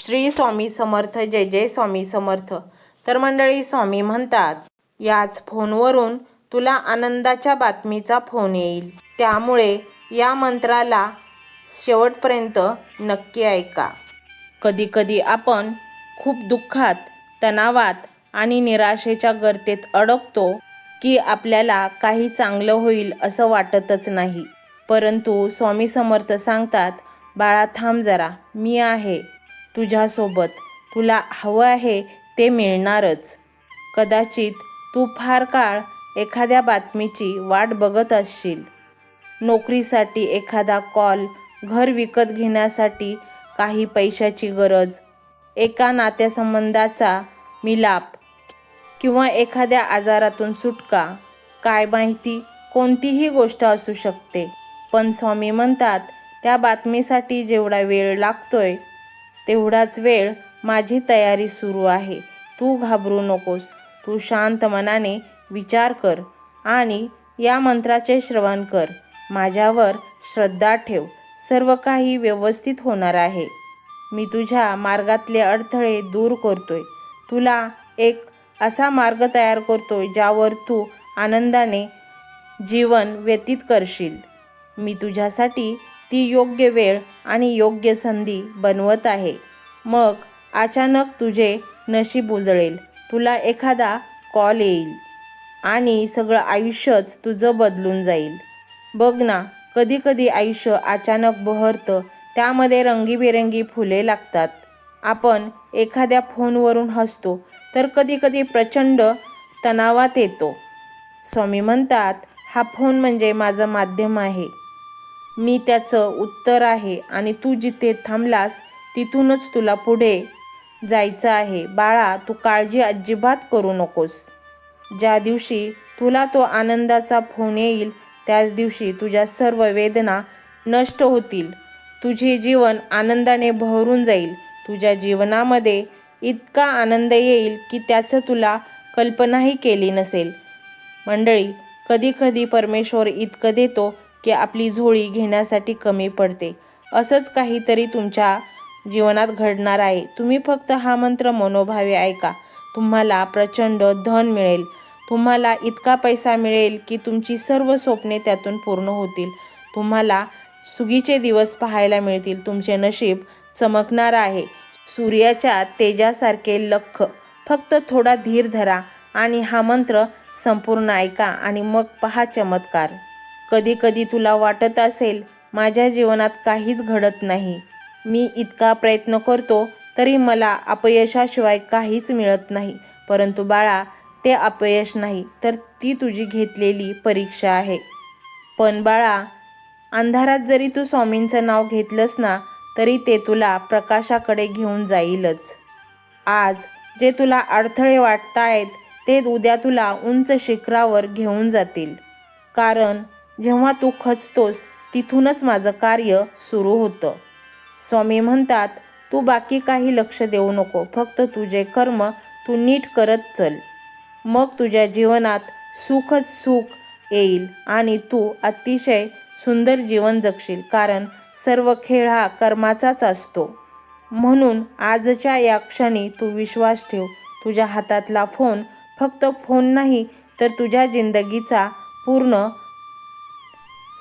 श्री स्वामी समर्थ. जय जय स्वामी समर्थ. तर मंडळी, स्वामी म्हणतात, याच फोनवरून तुला आनंदाच्या बातमीचा फोन येईल. त्यामुळे या मंत्राला शेवटपर्यंत नक्की ऐका. कधीकधी आपण खूप दुःखात, तणावात आणि निराशेच्या गर्तेत अडकतो की आपल्याला काही चांगलं होईल असं वाटतच नाही. परंतु स्वामी समर्थ सांगतात, बाळा थांब जरा, मी आहे तुझ्यासोबत. तुला हवं आहे ते मिळणारच. कदाचित तू फार काळ एखाद्या बातमीची वाट बघत असशील. नोकरीसाठी एखादा कॉल, घर विकत घेण्यासाठी काही पैशाची गरज, एका नातेसंबंधाचा मिलाप किंवा एखाद्या आजारातून सुटका. काय माहिती, कोणतीही गोष्ट असू शकते. पण स्वामी म्हणतात, त्या बातमीसाठी जेवढा वेळ लागतोय तेवढाच वेळ माझी तयारी सुरू आहे. तू घाबरू नकोस. तू शांत मनाने विचार कर आणि या मंत्राचे श्रवण कर. माझ्यावर श्रद्धा ठेव. सर्व काही व्यवस्थित होणार आहे. मी तुझ्या मार्गातले अडथळे दूर करतोय. तुला एक असा मार्ग तयार करतोय ज्यावर तू आनंदाने जीवन व्यतीत करशील. मी तुझ्यासाठी ती योग्य वेळ आणि योग्य संधी बनवत आहे. मग अचानक तुझे नशीब उजळेल. तुला एखादा कॉल येईल आणि सगळं आयुष्यच तुझं बदलून जाईल. बघ ना, कधीकधी आयुष्य अचानक बहरतं. त्यामध्ये रंगीबेरंगी फुले लागतात. आपण एखाद्या फोनवरून हसतो तर कधीकधी प्रचंड तणावात येतो. स्वामी म्हणतात, हा फोन म्हणजे माझं माध्यम आहे. मी त्याचं उत्तर आहे आणि तू जिथे थांबलास तिथूनच तुला पुढे जायचं आहे. बाळा, तू काळजी अजिबात करू नकोस. ज्या दिवशी तुला तो आनंदाचा फोन येईल त्याच दिवशी तुझ्या सर्व वेदना नष्ट होतील. तुझे जीवन आनंदाने बहरून जाईल. तुझ्या जीवनामध्ये इतका आनंद येईल की त्याचं तुला कल्पनाही केली नसेल. मंडळी, कधीकधी परमेश्वर इतकं देतो की आपली झोळी घेण्यासाठी कमी पडते. असंच काहीतरी तुमच्या जीवनात घडणार आहे. तुम्ही फक्त हा मंत्र मनोभावे ऐका. तुम्हाला प्रचंड धन मिळेल. तुम्हाला इतका पैसा मिळेल की तुमची सर्व स्वप्ने त्यातून पूर्ण होतील. तुम्हाला सुगीचे दिवस पाहायला मिळतील. तुमचे नशीब चमकणार आहे सूर्याच्या तेजासारखे लख्ख. फक्त थोडा धीर धरा आणि हा मंत्र संपूर्ण ऐका आणि मग पहा चमत्कार. कधीकधी तुला वाटत असेल, माझ्या जीवनात काहीच घडत नाही. मी इतका प्रयत्न करतो तरी मला अपयशाशिवाय काहीच मिळत नाही. परंतु बाळा, ते अपयश नाही तर ती तुझी घेतलेली परीक्षा आहे. पण बाळा, अंधारात जरी तू स्वामींचं नाव घेतलंस ना, तरी ते तुला प्रकाशाकडे घेऊन जाईलच. आज जे तुला अडथळे वाटतायत ते उद्या तुला उंच शिखरावर घेऊन जातील. कारण जेव्हा तू खचतोस तिथूनच माझं कार्य सुरू होतं. स्वामी म्हणतात, तू बाकी काही लक्ष देऊ नको. फक्त तुझे कर्म तू नीट करत चल. मग तुझ्या जीवनात सुखच सुख येईल आणि तू अतिशय सुंदर जीवन जगशील. कारण सर्व खेळ हा कर्माचाच असतो. म्हणून आजच्या या क्षणी तू विश्वास ठेव. तुझ्या हातातला फोन फक्त फोन नाही तर तुझ्या जिंदगीचा पूर्ण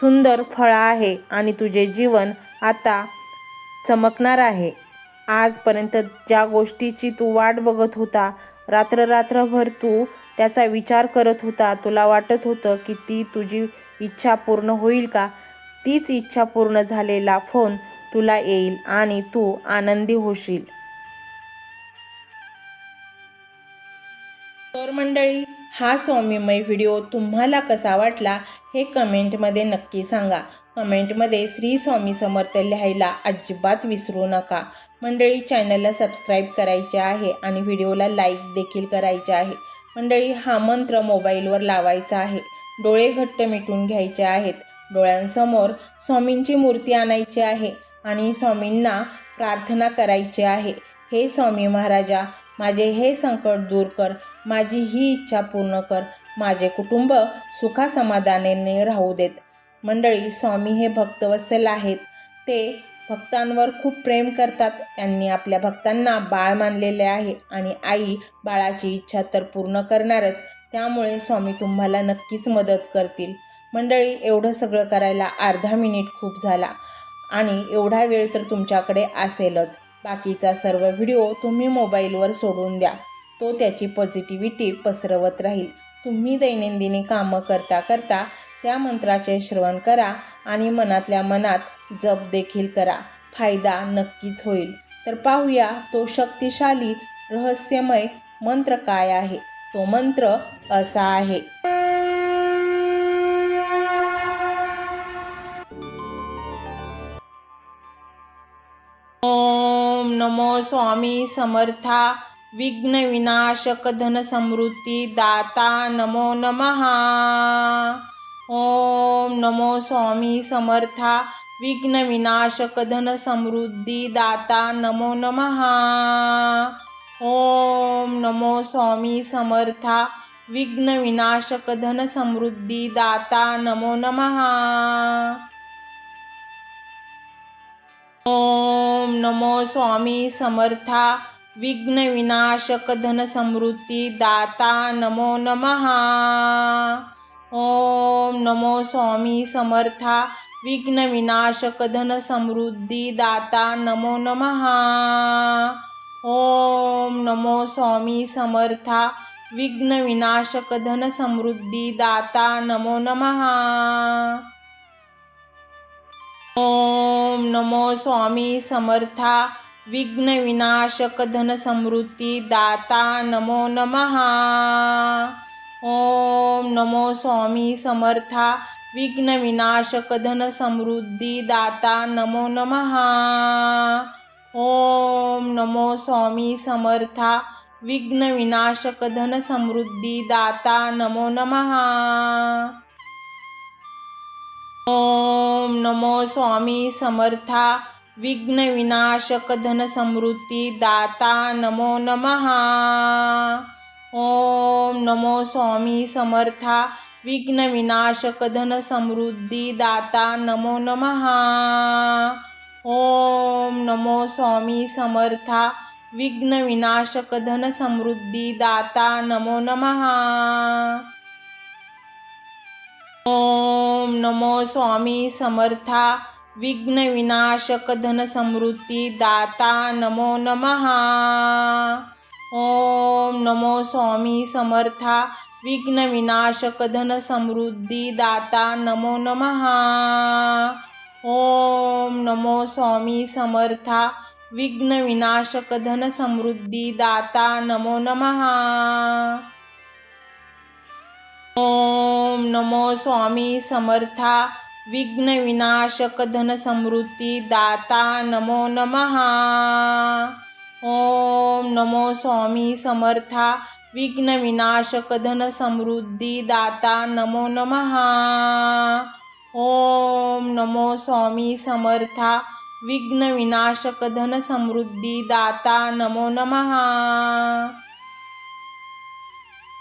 सुंदर फळा आहे आणि तुझे जीवन आता चमकणार आहे. आजपर्यंत ज्या गोष्टीची तू वाट बघत होता, रात्रभर तू त्याचा विचार करत होता, तुला वाटत होतं की ती तुझी इच्छा पूर्ण होईल का, तीच इच्छा पूर्ण झालेला फोन तुला येईल आणि तू आनंदी होशील. तर मंडळी, हा स्वामीमय व्हिडिओ तुम्हाला कसा वाटला हे कमेंटमध्ये नक्की सांगा. कमेंटमध्ये श्री स्वामी समर्थ लिहायला अजिबात विसरू नका. मंडळी, चॅनलला सबस्क्राईब करायचे आहे आणि व्हिडिओला लाईक देखील करायचे आहे. मंडळी, हा मंत्र मोबाईलवर लावायचा आहे. डोळे घट्ट मिटून घ्यायचे आहेत. डोळ्यांसमोर स्वामींची मूर्ती आणायची आहे आणि स्वामींना प्रार्थना करायची आहे. हे स्वामी महाराजा, माझे हे संकट दूर कर. माझी ही इच्छा पूर्ण कर. माझे कुटुंब सुखासमाधानाने राहू देत. मंडळी, स्वामी हे भक्तवत्सल आहेत. ते भक्तांवर खूप प्रेम करतात. त्यांनी आपल्या भक्तांना बाळ मानलेले आहे आणि आई बाळाची इच्छा तर पूर्ण करणारच. त्यामुळे स्वामी तुम्हाला नक्कीच मदत करतील. मंडळी, एवढं सगळं करायला अर्धा मिनिट खूप झाला आणि एवढा वेळ तर तुमच्याकडे असेलच. बाकीचा सर्व व्हिडिओ तुम्ही मोबाईलवर सोडून द्या. तो त्याची पॉझिटिव्हिटी पसरवत राहील. तुम्ही दैनंदिनी कामं करता करता त्या मंत्राचे श्रवण करा आणि मनातल्या मनात जप देखील करा. फायदा नक्कीच होईल. तर पाहूया तो शक्तिशाली रहस्यमय मंत्र काय आहे. तो मंत्र असा आहे. ओम नमो स्वामी समर्था विघ्न विनाशक धन समृद्धी दाता नमो नमः. ओम नमो स्वामी समर्था विघ्न विनाशक धन समृद्धी दाता नमो नमः. ओम नमो स्वामी समर्था विघ्न विनाशक धन समृद्धी दाता नमो नमः. ओम नमो स्वामी समर्था विघ्न विनाशक धन समृद्धी दाता नमो नमः. ओम नमो स्वामी समर्था विघ्न विनाशक धन समृद्धी दाता नमो नमः. ओम नमो स्वामी समर्था विघ्न विनाशक धन समृद्धी दाता नमो नमः. ओम नमो स्वामी समर्था विघ्न विनाशक धन समृद्धी दाता नमो नमः. ओम नमो स्वामी समर्था विघ्न विनाशक धन समृद्धी दाता नमो नमः. ओम नमो स्वामी समर्था विघ्न विनाशक धन समृद्धी दाता नमो नमः. ओम नमो स्वामी समर्था विघ्न विनाशक धन समृद्धी दाता नमो नमः. ओम नमो स्वामी समर्था विघ्न विनाशक धन समृद्धी दाता नमो नमः. ओम नमो स्वामी समर्था विघ्न विनाशक धन समृद्धी दाता नमो नमः. ओम नमो स्वामी समर्था विघ्न विनाशक धन समृद्धी दाता नमो नमः. ओम नमो स्वामी समर्था विघ्न विनाशक धन समृद्धी दाता नमो नमः. ओम नमो स्वामी समर्था विघ्न विनाशक धन समृद्धी दाता नमो नमः. ओम नमो स्वामी समर्था विघ्न विनाशक धन समृद्धी दाता नमो नमः. ओम नमो स्वामी समर्था विघ्न विनाशक धन समृद्धी दाता नमो नमः. ओम नमो स्वामी समर्था विघ्न विनाशक धन समृद्धी दाता नमो नमः.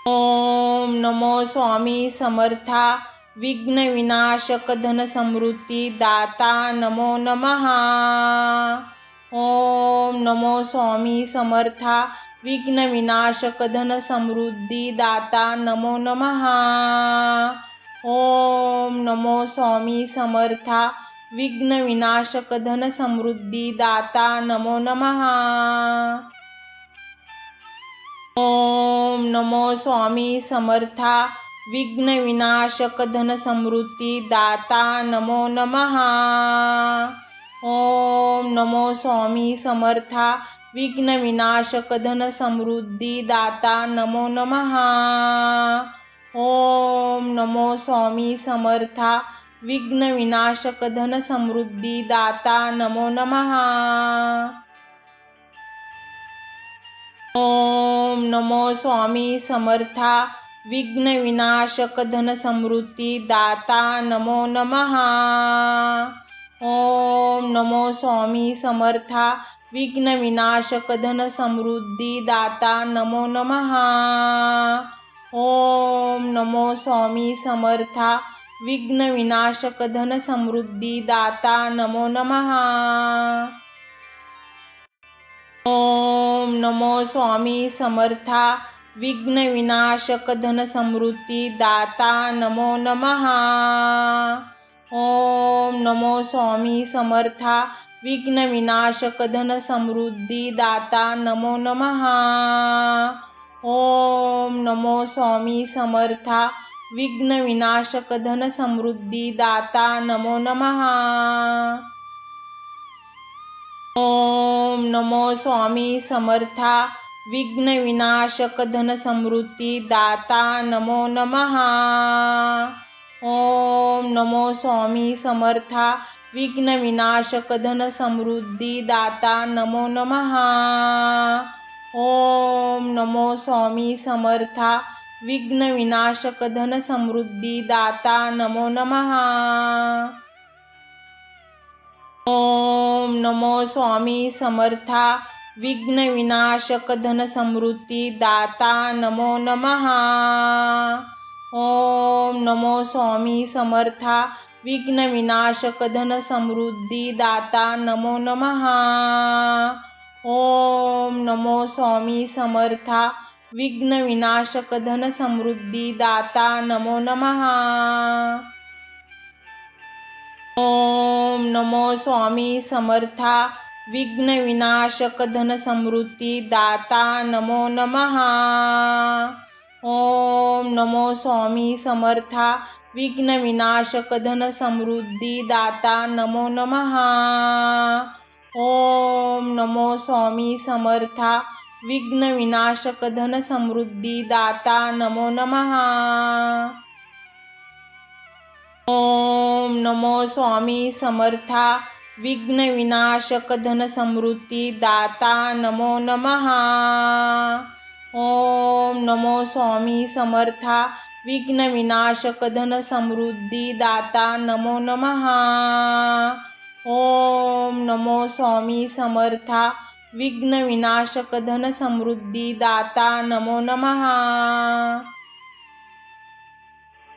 ओम नमो स्वामी समर्था विघ्न विनाशक धन समृद्धी दाता नमो नमः. ओम नमो स्वामी समर्था विघ्न विनाशक धन समृद्धी दाता नमो नमः. ओम नमो स्वामी समर्था विघ्न विनाशक धन समृद्धी दाता नमो नमः. ओम नमो स्वामी समर्था विघ्न विनाशक धन समृद्धी दाता नमो नमः. ओम नमो स्वामी समर्था विघ्न विनाशक धन समृद्धी दाता नमो नमः. ओम नमो स्वामी समर्था विघ्न विनाशक धन समृद्धी दाता नमो नमः. ओम नमो स्वामी समर्था विघ्न विनाशक धन समृद्धी दाता नमो नमः. ओम नमो स्वामी समर्था विघ्न विनाशक धन समृद्धी दाता नमो नमः. ओम नमो स्वामी समर्था विघ्न विनाशक धन समृद्धी दाता नमो नमः। ओम नमो स्वामी समर्था विघ्न विनाशक धन समृद्धी दाता नमो नमः। ओम नमो स्वामी समर्था विघ्न विनाशक धन समृद्धी दाता नमो नमः। ओम नमो स्वामी समर्था विघ्न विनाशक धन समृद्धी दाता नमो नमः। ओम नमो स्वामी समर्था विघ्न विनाशक धन समृद्धी दाता नमो नमः। ओम नमो स्वामी समर्था विघ्न विनाशक धन समृद्धी दाता नमो नमः। ओम नमो स्वामी समर्था विघ्न विनाशक धन समृद्धी दाता नमो नमः। ओम नमो स्वामी समर्था विघ्न विनाशक धन समृद्धी दाता नमो नमः। ओम नमो स्वामी समर्था विघ्न विनाशक धन समृद्धी दाता नमो नमः। ओम नमो स्वामी समर्था विघ्न विनाशक धन समृद्धी दाता नमो नमः। ओम नमो स्वामी समर्था विघ्न विनाशक धन समृद्धी दाता नमो नमः। ओम नमो स्वामी समर्था विघ्न विनाशक धन समृद्धी दाता नमो नमः। ओम नमो स्वामी समर्था विघ्न विनाशक धन समृद्धी दाता नमो नमः। ओम नमो स्वामी समर्था विघ्न विनाशक धन समृद्धी दाता नमो नमः। ओम नमो स्वामी समर्था विघ्न विनाशक धन समृद्धी दाता नमो नमः। ओम नमो स्वामी समर्था विघ्न विनाशक धन समृद्धी दाता नमो नमः।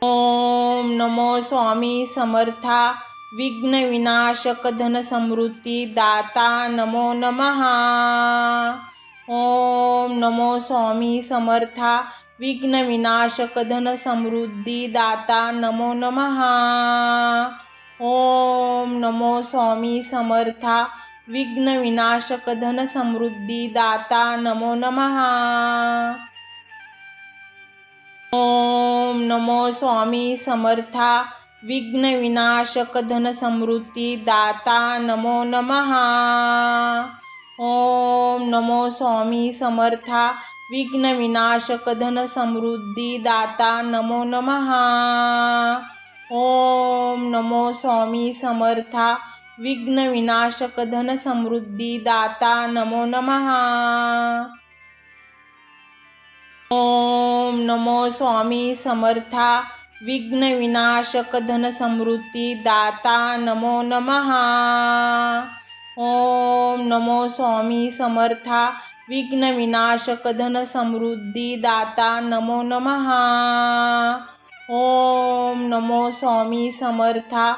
ओम नमो स्वामी समर्था विघ्न विनाशक धन समृद्धी दाता नमो नमः। ओम नमो स्वामी समर्था विघ्न विनाशक धन समृद्धी दाता नमो नमः। ओम नमो स्वामी समर्था विघ्न विनाशक धन समृद्धी दाता नमो नमः। ओम नमो स्वामी समर्था विघ्न विनाशक धन समृद्धी दाता नमो नमः। ओम नमो स्वामी समर्था विघ्न विनाशक धन समृद्धी दाता नमो नमः। ओम नमो स्वामी समर्था विघ्न विनाशक धन समृद्धी दाता नमो नमः। ओम नमो स्वामी समर्था विघ्न विनाशक धन समृद्धी दाता नमो नमः। ओम नमो स्वामी समर्था विघ्न विनाशक धन समृद्धी दाता नमो नमः। ओम नमो स्वामी समर्था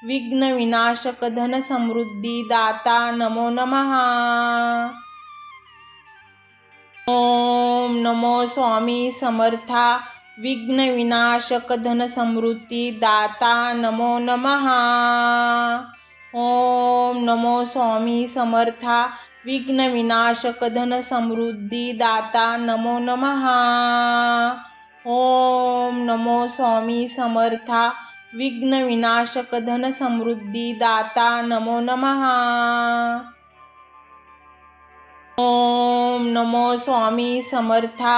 विघ्न विनाशक धन समृद्धी दाता नमो नमः। ओम नमो स्वामी समर्था विघ्न विनाशक धन समृद्धी दाता नमो नमः। ओम नमो स्वामी समर्था विघ्न विनाशक धन समृद्धी दाता नमो नमः। ओम नमो स्वामी समर्था विघ्न विनाशक धन समृद्धी दाता नमो नमः। ओम नमो स्वामी समर्था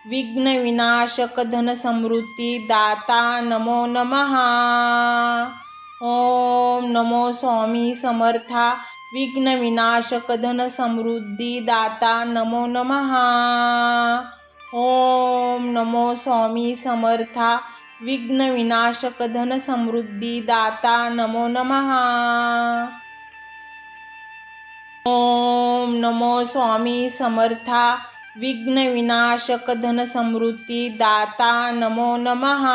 विघ्न विनाशक धन समृद्धी दाता नमो नमः। ओम नमो स्वामी समर्था विघ्न विनाशक धन समृद्धी दाता नमो नमः। ओम नमो स्वामी समर्था विघ्न विनाशक धन समृद्धी दाता नमो नमः। ओम नमो स्वामी समर्था विघ्न विनाशक धन समृद्धी दाता नमो नमः।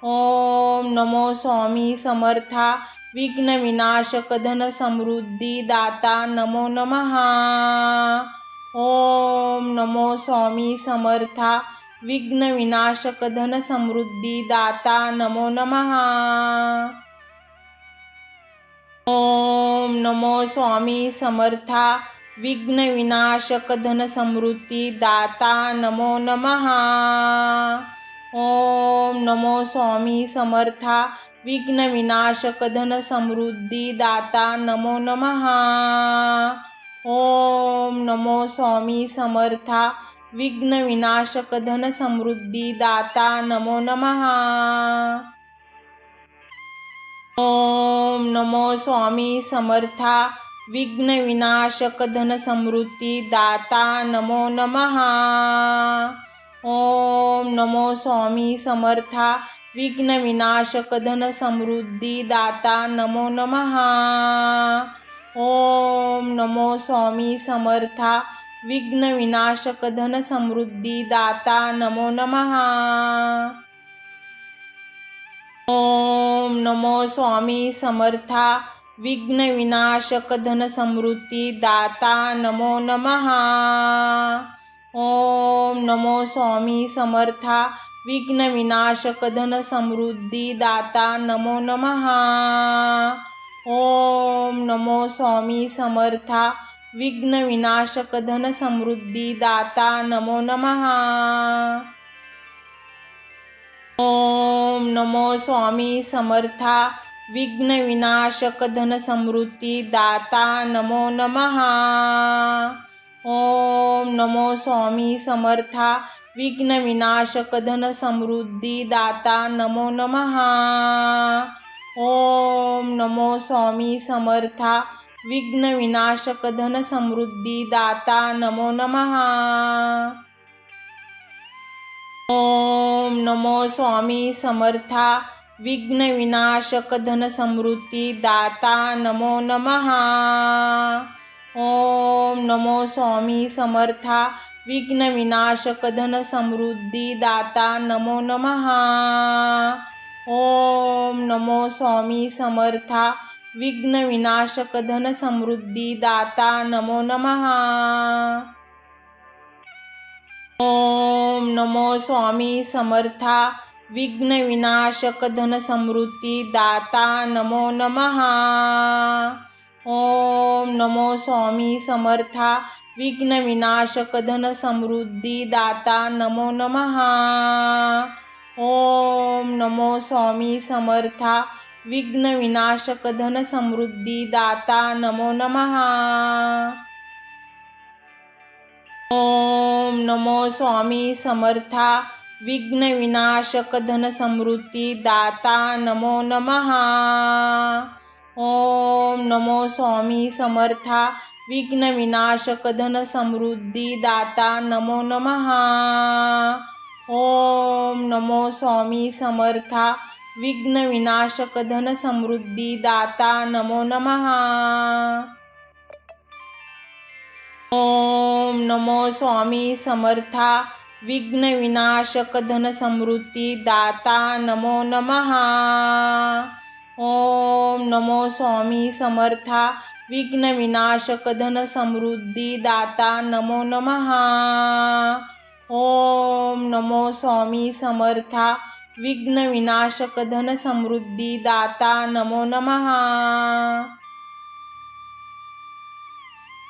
ओम नमो स्वामी समर्था विघ्न विनाशक धन समृद्धी दाता नमो नमः। ओम नमो स्वामी समर्था विघ्न विनाशक धन समृद्धी दाता नमो नमः। ओम नमो स्वामी समर्था विघ्न विनाशक धन समृद्धी दाता नमो नमः। ओम नमो स्वामी समर्था विघ्न विनाशक धन समृद्धी दाता नमो नमः। ओम नमो स्वामी समर्था विघ्न विनाशक धन समृद्धी दाता नमो नमः। ओम नमो स्वामी समर्था विघ्न विनाशक धन समृद्धी दाता नमो नमः। ओम नमो स्वामी समर्था विघ्न विनाशक धन समृद्धी दाता नमो नमः। ओम नमो स्वामी समर्था विघ्न विनाशक धन समृद्धी दाता नमो नमः। ओम नमो स्वामी समर्था विघ्न विनाशक धन समृद्धी दाता नमो नमः। ओम नमो स्वामी समर्था विघ्न विनाशक धन समृद्धी दाता नमो नमः। ओम नमो स्वामी समर्था विघ्न विनाशक धन समृद्धी दाता नमो नमः। ओम नमो स्वामी समर्था विघ्न विनाशक धन समृद्धी दाता नमो नमः। ओम नमो स्वामी समर्था विघ्न विनाशक धन समृद्धी दाता नमो नमः। ओम नमो स्वामी समर्था विघ्न विनाशक धन समृद्धी दाता नमो नमः। ओम नमो स्वामी समर्था विघ्न विनाशक धन समृद्धी दाता नमो नमः। ओम नमो स्वामी समर्था विघ्न विनाशक धन समृद्धी दाता नमो नमः। ओम नमो स्वामी समर्था विघ्न विनाशक धन समृद्धी दाता नमो नमः। ओम नमो स्वामी समर्था विघ्न विनाशक धन समृद्धी दाता नमो नमः। ओम नमो स्वामी समर्था विघ्न विनाशक धन समृद्धी दाता नमो नमः। ओम नमो स्वामी समर्था विघ्न विनाशक धन समृद्धी दाता नमो नमः। ओम नमो स्वामी समर्था विघ्न विनाशक धन समृद्धी दाता नमो नमः। ओम नमो स्वामी समर्था विघ्न विनाशक धन समृद्धी दाता नमो नमः। ओम नमो स्वामी समर्था विघ्न विनाशक धन समृद्धी दाता नमो नमः। ओम नमो स्वामी समर्था विघ्न विनाशक धन समृद्धी दाता नमो नमः। ओम नमो स्वामी समर्था विघ्न विनाशक धन समृद्धी दाता नमो नमः। ओम नमो स्वामी समर्था विघ्न विनाशक धन समृद्धी दाता नमो नमः।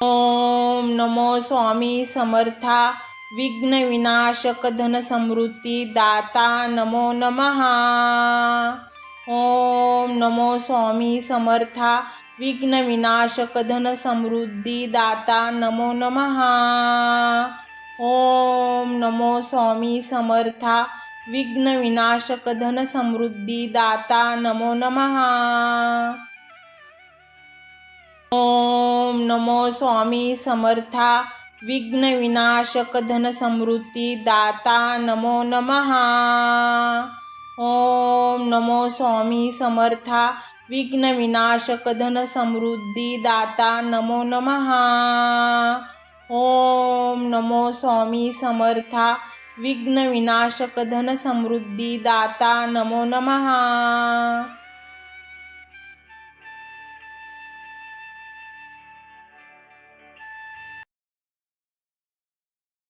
ओम नमो स्वामी समर्था विघ्न विनाशक धन समृद्धी दाता नमो नमः। ओम नमो स्वामी समर्था विघ्न विनाशक धन समृद्धी दाता नमो नमः। ओम नमो स्वामी समर्था विघ्न विनाशक धन समृद्धी दाता नमो नमः। ओम नमो स्वामी समर्था विघ्न विनाशक धन समृद्धी दाता नमो नमः। ओम नमो स्वामी समर्था विघ्न विनाशक धन समृद्धी दाता नमो नमः। ओम नमो स्वामी समर्था विघ्न विनाशक धन समृद्धी दाता नमो नमः.